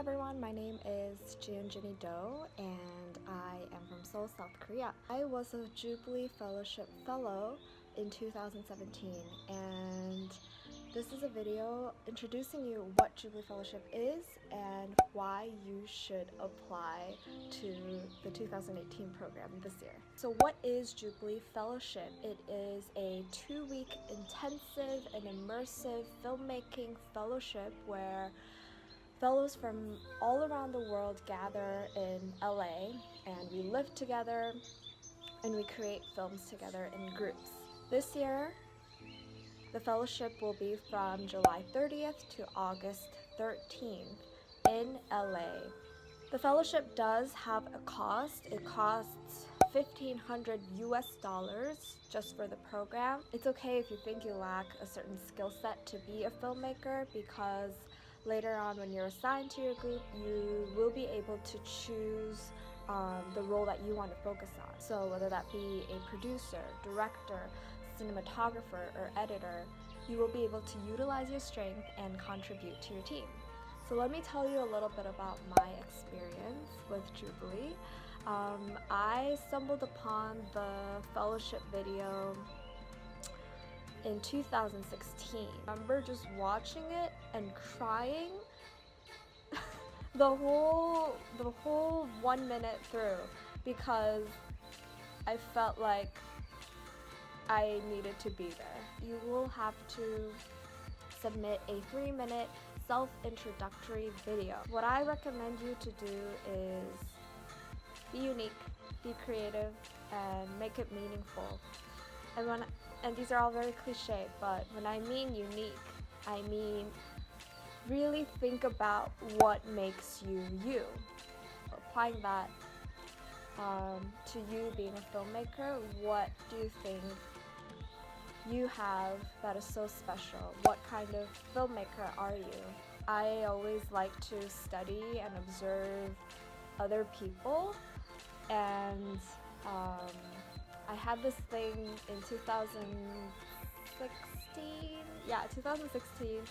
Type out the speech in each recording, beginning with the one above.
everyone, my name is Jieun Jinny Do and I am from Seoul, South Korea. I was a Jubilee Fellowship Fellow in 2017 and this is a video introducing you what Jubilee Fellowship is and why you should apply to the 2018 program this year. So what is Jubilee Fellowship? It is a 2-week intensive and immersive filmmaking fellowship where fellows from all around the world gather in LA and we live together and we create films together in groups. This year, the fellowship will be from July 30th to August 13th in LA. The fellowship does have a cost. It costs $1,500 US just for the program. It's okay if you think you lack a certain skill set to be a filmmaker, because later on when you're assigned to your group, you will be able to choose the role that you want to focus on. So whether that be a producer, director, cinematographer, or editor, you will be able to utilize your strength and contribute to your team. So let me tell you a little bit about my experience with Jubilee. I stumbled upon the fellowship video in 2016. I remember just watching it and crying the whole 1 minute through, because I felt like I needed to be there. You will have to submit a 3-minute self-introductory video. What I recommend you to do is be unique, be creative, and make it meaningful. And these are all very cliche, but when I mean unique, I mean really think about what makes you you. Applying that to you being a filmmaker, what do you think you have that is so special? What kind of filmmaker are you? I always like to study and observe other people, and I had this thing in 2016,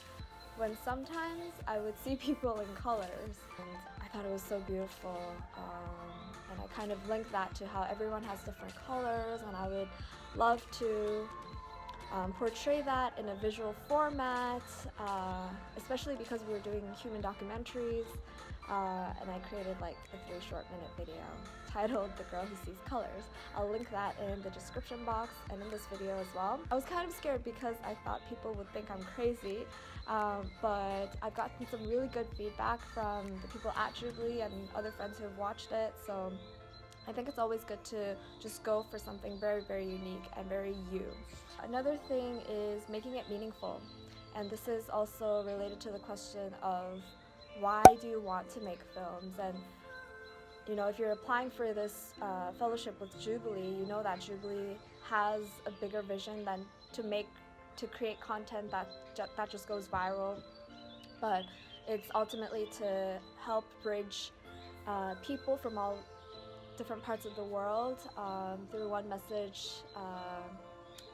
when sometimes I would see people in colors and I thought it was so beautiful, and I kind of linked that to how everyone has different colors, and I would love to portray that in a visual format, especially because we were doing human documentaries, and I created like a 3 short-minute video titled The Girl Who Sees Colors. I'll link that in the description box and in this video as well. I was kind of scared because I thought people would think I'm crazy, but I've gotten some really good feedback from the people at Jubilee and other friends who have watched it, so I think it's always good to just go for something very, very unique and very you. Another thing is making it meaningful, and this is also related to the question of why do you want to make films? And you know, if you're applying for this fellowship with Jubilee, you know that Jubilee has a bigger vision than to create content that just goes viral, but it's ultimately to help bridge people from all different parts of the world through one message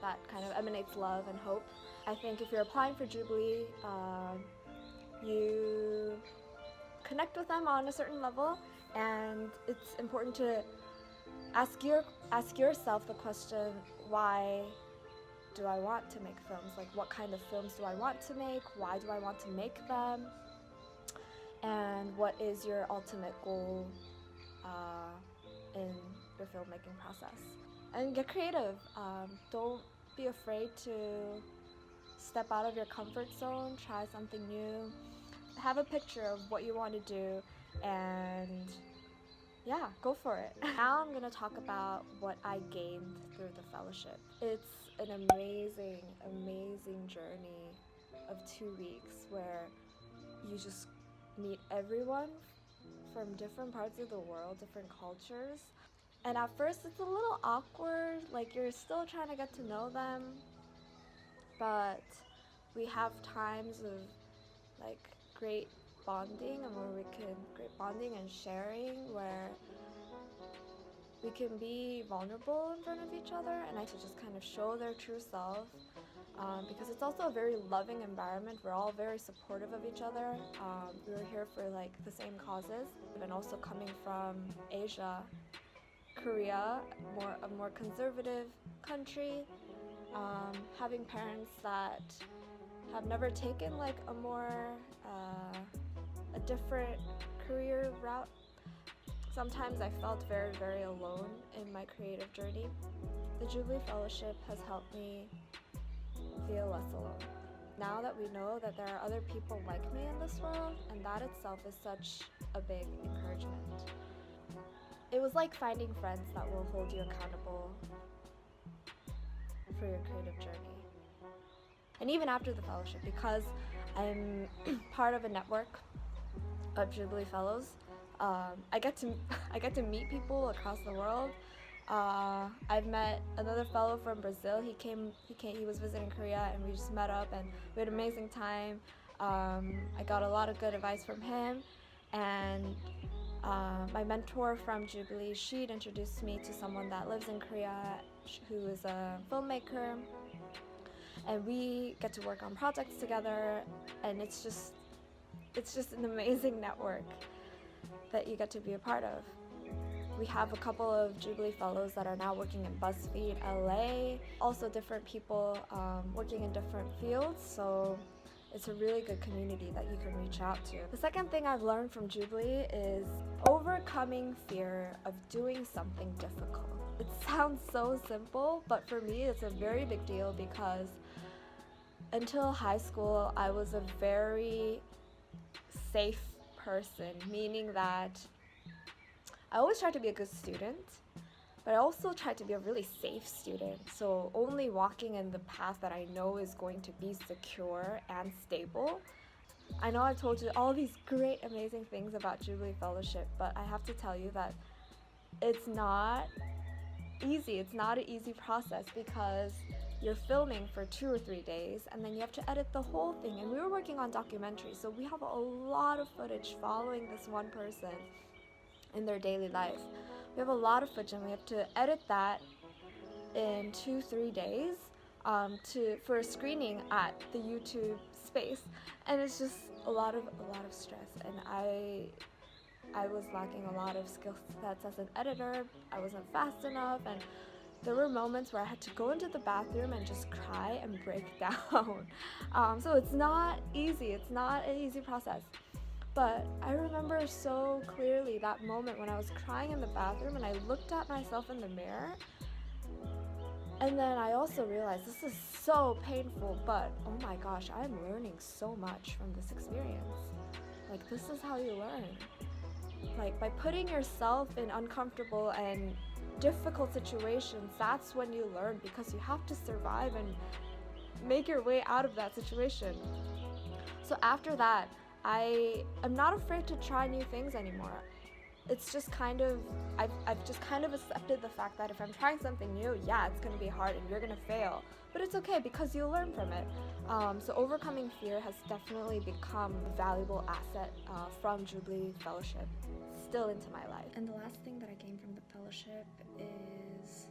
that kind of emanates love and hope. I think if you're applying for Jubilee, you connect with them on a certain level, and it's important to ask yourself the question, why do I want to make films? Like, what kind of films do I want to make? Why do I want to make them? And what is your ultimate goal in your filmmaking process? And get creative. Don't be afraid to step out of your comfort zone, try something new, have a picture of what you want to do, and yeah, go for it. Now I'm going to talk about what I gained through the fellowship. It's an amazing, amazing journey of 2 weeks where you just meet everyone from different parts of the world, different cultures. And at first it's a little awkward, like you're still trying to get to know them, but we have times of like great bonding and sharing, where we can be vulnerable in front of each other and I to just kind of show their true self. because it's also a very loving environment. We're all very supportive of each other. We were here for like the same causes, and also coming from Asia, Korea, a more conservative country, having parents that have never taken like a different career route. Sometimes I felt very, very alone in my creative journey. The Jubilee Fellowship has helped me feel less alone. Now that we know that there are other people like me in this world, and that itself is such a big encouragement. It was like finding friends that will hold you accountable for your creative journey. And even after the fellowship, because I'm part of a network of Jubilee Fellows, I get to meet people across the world. I've met another fellow from Brazil. He was visiting Korea, and we just met up, and we had an amazing time. I got a lot of good advice from him, and my mentor from Jubilee, she'd introduced me to someone that lives in Korea, who is a filmmaker, and we get to work on projects together, and it's just an amazing network that you get to be a part of. We have a couple of Jubilee Fellows that are now working in BuzzFeed LA, also different people working in different fields, so it's a really good community that you can reach out to. The second thing I've learned from Jubilee is overcoming fear of doing something difficult. It sounds so simple, but for me it's a very big deal because until high school I was a very safe person, meaning that I always tried to be a good student, but I also tried to be a really safe student. So only walking in the path that I know is going to be secure and stable. I know I've told you all these great, amazing things about Jubilee Fellowship, but I have to tell you that it's not easy. It's not an easy process because you're filming for 2 or 3 days and then you have to edit the whole thing. And we were working on documentaries, so we have a lot of footage following this one person in their daily life. We have a lot of footage and we have to edit that in 2-3 days for a screening at the YouTube space, and it's just a lot of stress, and I was lacking a lot of skill sets as an editor. I wasn't fast enough, and there were moments where I had to go into the bathroom and just cry and break down. So it's not easy. It's not an easy process. But I remember so clearly that moment when I was crying in the bathroom and I looked at myself in the mirror. And then I also realized this is so painful, but oh my gosh, I'm learning so much from this experience. Like, this is how you learn. Like, by putting yourself in uncomfortable and difficult situations, that's when you learn, because you have to survive and make your way out of that situation. So after that, I'm not afraid to try new things anymore. It's just kind of, I've just kind of accepted the fact that if I'm trying something new, yeah, it's gonna be hard and you're gonna fail, but it's okay because you'll learn from it. So overcoming fear has definitely become a valuable asset from Jubilee Fellowship, still into my life. And the last thing that I gained from the fellowship is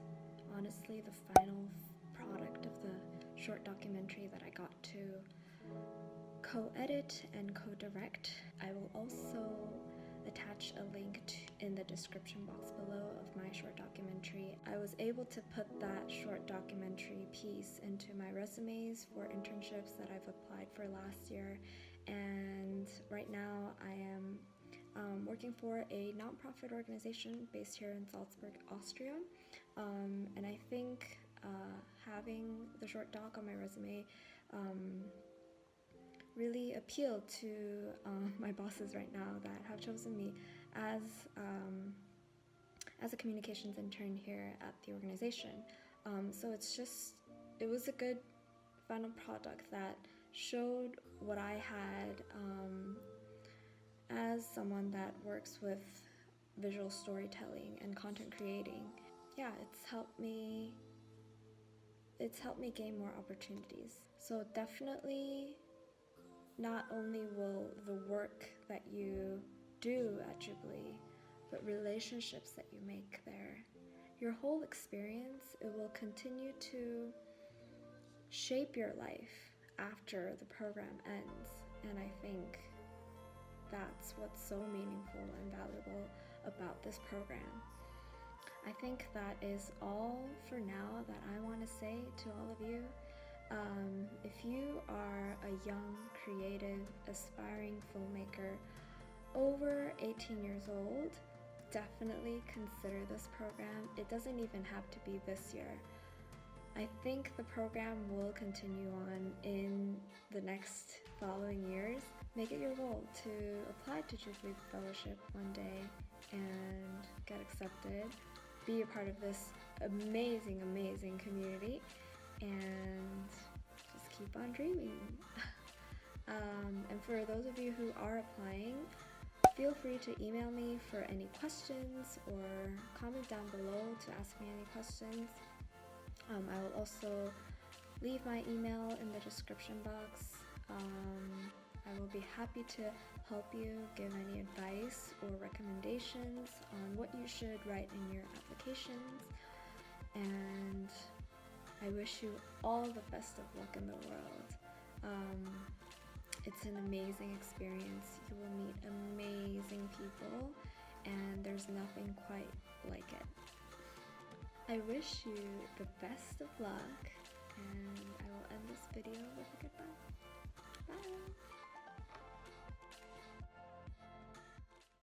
honestly the final product of the short documentary that I got to co-edit and co-direct. I will also attach a link in the description box below of my short documentary. I was able to put that short documentary piece into my resumes for internships that I've applied for last year, and right now I am working for a nonprofit organization based here in Salzburg, Austria, and I think having the short doc on my resume really appealed to my bosses right now that have chosen me as a communications intern here at the organization. So it was a good final product that showed what I had as someone that works with visual storytelling and content creating. Yeah, it's helped me gain more opportunities. So definitely, not only will the work that you do at Jubilee, but relationships that you make there, your whole experience, it will continue to shape your life after the program ends. And I think that's what's so meaningful and valuable about this program. I think that is all for now that I want to say to all of you. If you are a young, creative, aspiring filmmaker over 18 years old, definitely consider this program. It doesn't even have to be this year. I think the program will continue on in the next following years. Make it your goal to apply to Jubilee Fellowship one day and get accepted. Be a part of this amazing, amazing community, and just keep on dreaming. And for those of you who are applying, feel free to email me for any questions or comment down below to ask me any questions. I will also leave my email in the description box. I will be happy to help you give any advice or recommendations on what you should write in your applications. And I wish you all the best of luck in the world. It's an amazing experience. You will meet amazing people, and there's nothing quite like it. I wish you the best of luck, and I will end this video with a goodbye. Bye!